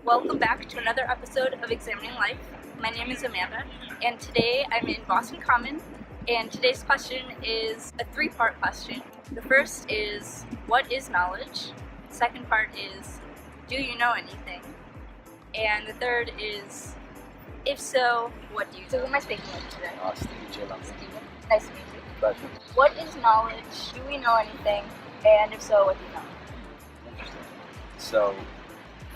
Welcome back to another episode of Examining Life. My name is Amanda, and today I'm in Boston Common, and today's question is a three-part question. The first is, what is knowledge? The second part is, do you know anything? And the third is, if so, what do you know? So who am I speaking with today? Steven. Nice to meet you. Pleasure. What is knowledge? Do we know anything? And if so, what do you know? Interesting. So,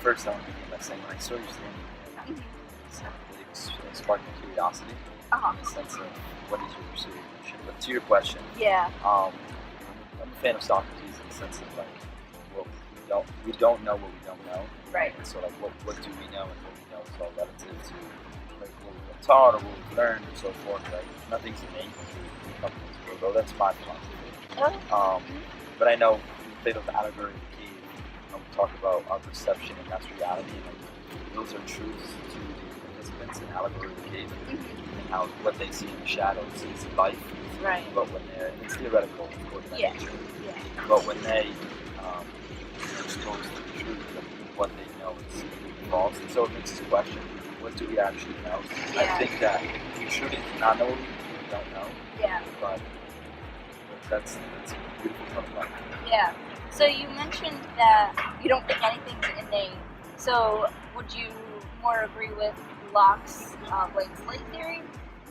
first I want to begin by saying when I saw your standing it sparked my curiosity in the sense of what is your pursuit of leadership. But to your question, I'm a fan of Socrates in the sense of like, well, we don't know what we don't know. Right. And so like, what do we know, and what we know is all relative to like what we've been taught or what we've learned and so forth. Right. Nothing's innate to the company's world. Though that's my philosophy. But I know Plato's allegory of the cave. We talk about our perception and that's reality. And those are truths to the participants in allegory of the cave, and how what they see in the shadows is life. Right. But when it's theoretical, of course, that's true. Yeah. But when they are exposed to the truth of what they know is false, and so it makes us question: what do we actually know? Yeah. I think that we truly cannot know what we don't know. Yeah. But that's a beautiful part of life. Yeah. So you mentioned that you don't think anything's innate. So would you more agree with Locke's blank slate theory?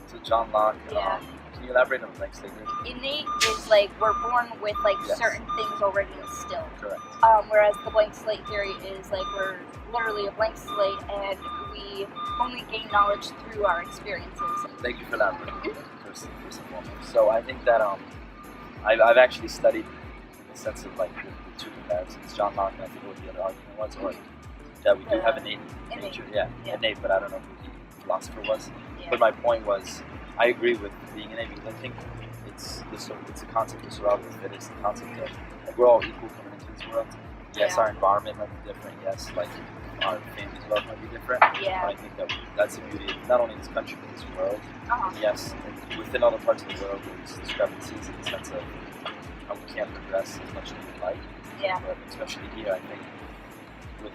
So John Locke, Yeah. Can you elaborate on blank slate theory? Innate is like we're born with like Yes. certain things already instilled. Correct. Whereas the blank slate theory is like we're literally a blank slate and we only gain knowledge through our experiences. Thank you for elaborating. First and foremost. So I think that I've actually studied in the sense of like the two comparisons. John Locke, and I forget what the other argument was, or that we do have innate nature. Yeah, innate, but I don't know who the philosopher was. Yeah. But my point was, I agree with being innate because I think it's a concept of survival of the fittest, the concept of like we're all equal coming into this world. Yes, Yeah. our environment might be different. Yes, like our family's love might be different. Yeah. But I think that's the beauty of not only this country but this world. Yes, and within other parts of the world, there's discrepancies in the sense of how we can't progress as much as we'd like. Yeah. But especially here, I think, with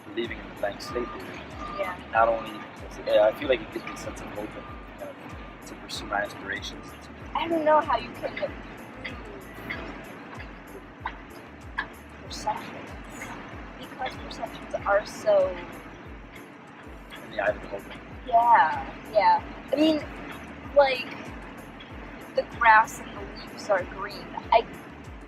believing in the blank slate theory, Yeah. not only I feel like it gives me a sense of hope and kind of to pursue my aspirations. I don't know how you can perceptions, because perceptions are so In the eye of the beholder. yeah. I mean, like the grass and the leaves are green.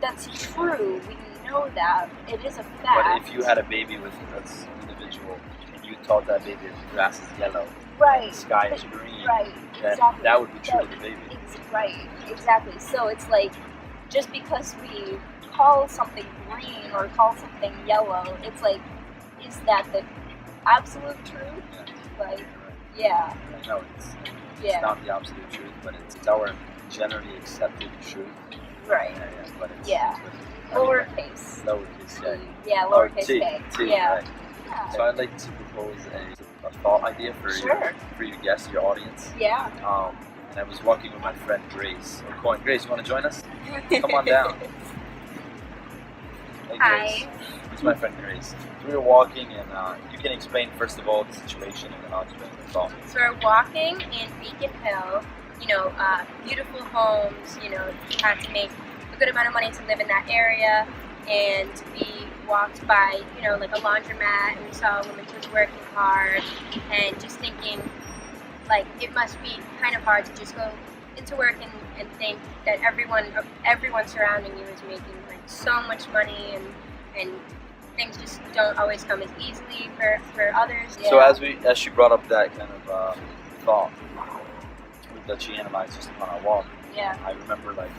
That's true. We know that. It is a fact. But if you had a baby with this individual and you taught that baby that the grass is yellow, right, the sky is green, right, then exactly. that would be true to the baby. Right, exactly. So it's like just because we call something green or call something yellow, it's like, is that the absolute truth? Yeah. Like, yeah. No, it's Yeah. not the absolute truth, but it's our generally accepted truth. Right. But it's, Yeah. I mean, Lowercase. Lowercase, yeah. Yeah, Or lowercase T, k. T, Yeah. right. Yeah. So I'd like to propose a thought idea for Sure. your guests, your audience. Yeah. And I was walking with my friend Grace. We're calling Grace. You want to join us? Come on down. Hey, Hi. Grace. This is my friend Grace. So we were walking, and you can explain first of all the situation, and then I'll explain the thought. So we're walking in Beacon Hill, beautiful homes, had to make a good amount of money to live in that area. And we walked by, like a laundromat, and we saw a woman just working hard and just thinking, like, it must be kind of hard to just go into work and think that everyone surrounding you is making like so much money and things just don't always come as easily for others. So as she brought up that kind of thought that she analyzed just upon our walk, I remember like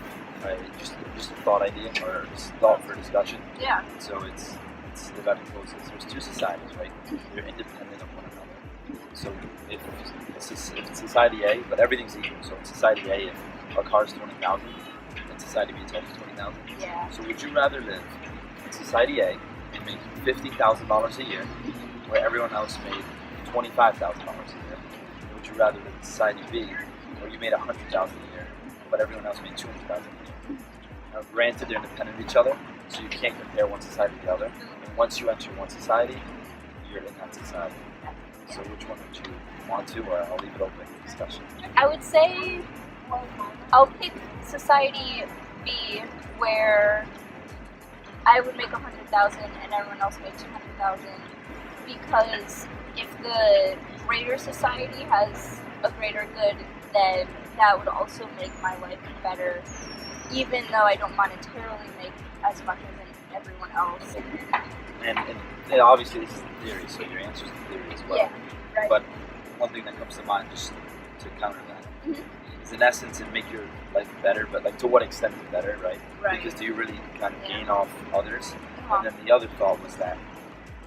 just a thought idea or just thought for discussion. Yeah. So it's if I propose this, there's two societies, right? They're independent of one another. So if it's society A, but everything's equal. So in society A, if a car is 20,000, in society B, it's only 20,000. Yeah. So would you rather live in society A and make $50,000 a year, where everyone else made $25,000 a year? Or would you rather live in society B, where you made $100,000 a year, but everyone else made $200,000 a year? Now, granted, they're independent of each other, so you can't compare one society to the other. And once you enter one society, you're in that society. So which one would you want to, or I'll leave it open for discussion? I would say I'll pick society B, where I would make 100,000 and everyone else makes 200,000, because if the greater society has a greater good, then that would also make my life better, even though I don't monetarily make as much as everyone else. And obviously this is the theory, so your answer is the theory as well. Yeah, right. But one thing that comes to mind, just to counter that, is in essence it make your life better, but like to what extent is it better, right? Right. Because do you really kind of gain off others? Uh-huh. And then the other thought was that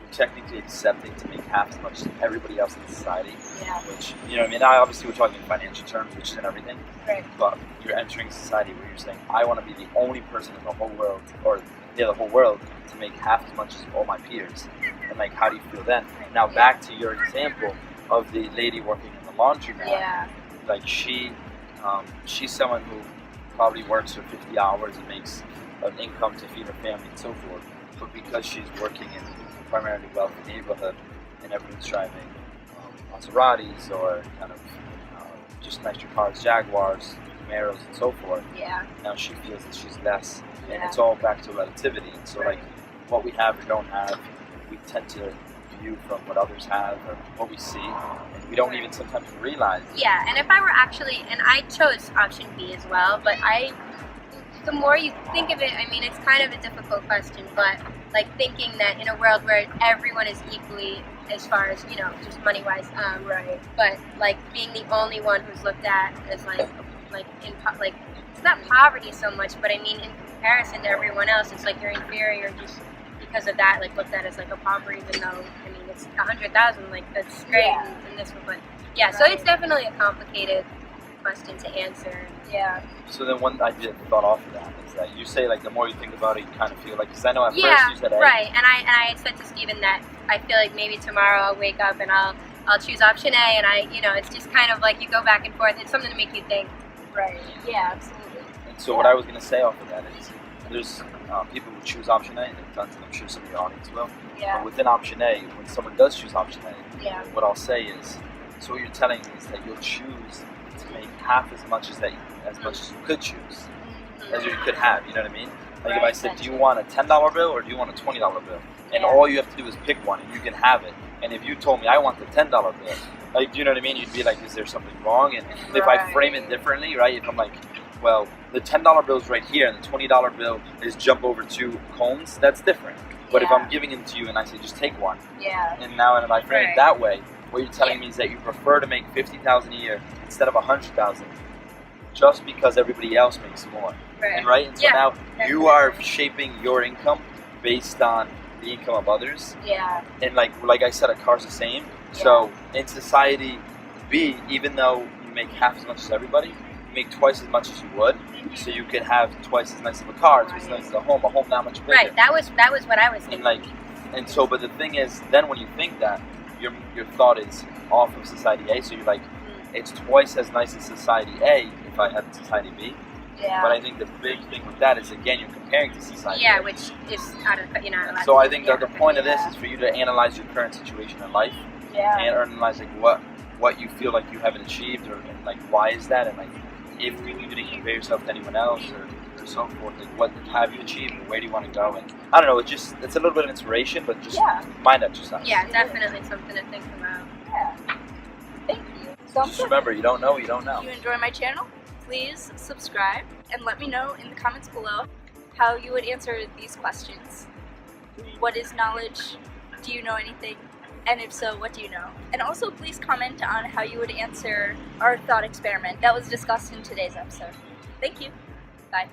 you're technically accepting to make half as much as everybody else in society. Yeah. Which, you know what I mean? Obviously we're talking in financial terms, which isn't everything. Right. But you're entering a society where you're saying, I want to be the only person in the whole world, or the whole world, to make half as much as all my peers. And like, how do you feel then? Now back to your example of the lady working in the laundromat. Yeah. Like she's someone who probably works for 50 hours and makes an income to feed her family and so forth. But because she's working in a primarily wealthy neighborhood and everyone's driving Maseratis or kind of just nicer cars, Jaguars, Camaros and so forth. Yeah. Now she feels that she's less. And Yeah. it's all back to relativity. And so Right. like what we have or don't have, we tend to view from what others have or what we see, and we don't even sometimes realize. Yeah, and if I were actually, and I chose option B as well, but the more you think of it, I mean, it's kind of a difficult question, but like thinking that in a world where everyone is equally, as far as, you know, just money-wise, Right. but like being the only one who's looked at as like it's not poverty so much, but I mean in comparison to everyone else, it's like you're inferior just because of that, like looked at as like a poverty, even though I mean it's 100,000, like that's great Yeah. in this one, but yeah, so it's definitely a complicated question to answer. Yeah. So then one idea thought off of that is that you say like the more you think about it, you kind of feel like, because I know at Yeah, first you said A. right, and I said to Steven that I feel like maybe tomorrow I'll wake up and I'll choose option A, and it's just kind of like you go back and forth. It's something to make you think. Right. Yeah, absolutely. And so what I was going to say off of that is there's people who choose option A, and they've done, and I'm sure some of your audience will. Yeah. But within option A, when someone does choose option A, Yeah. what I'll say is, so what you're telling me is that you'll choose to make half as much as you could choose, as you could have. You know what I mean? Like if I Right. said, do you want a $10 bill or do you want a $20 bill? And Yeah. all you have to do is pick one, and you can have it. And if you told me I want the $10 bill, like, do you know what I mean? You'd be like, is there something wrong? And if I Right. frame it differently, right? If I'm like, well, the $10 bill is right here, and the $20 bill is jump over 2 cones, that's different. But if Yeah. I'm giving it to you and I say just take one, Yeah. and now if I frame Right. it that way, what you're telling me is that you prefer to make $50,000 a year instead of $100,000, just because everybody else makes more. Right. And right, and so Yeah, now definitely. you are shaping your income based on the income of others. Yeah. And like I said, a car's the same. So in society B, even though you make half as much as everybody, you make twice as much as you would. So you can have twice as nice of a car, twice as nice as a home that much bigger. Right. That was what I was thinking. And so, but the thing is, then when you think that, your thought is off of society A. So you're like, it's twice as nice as society A if I had society B. Yeah. But I think the big thing with that is, again, you're comparing to society Yeah, A. which is out of So I think that the point of this Yeah. is for you to analyze your current situation in life, Yeah. and analyze like what you feel like you haven't achieved, or and like why is that, and like if you didn't compare yourself to anyone else or so forth, like what have you achieved and where do you want to go? And I don't know, it's a little bit of inspiration, but just Yeah. mind exercise. Yeah, definitely something to think about. Yeah. Thank you. So Just remember, you don't know, you don't know. If you enjoy my channel, please subscribe and let me know in the comments below how you would answer these questions. What is knowledge? Do you know anything? And if so, what do you know? And also please comment on how you would answer our thought experiment that was discussed in today's episode. Thank you. Bye.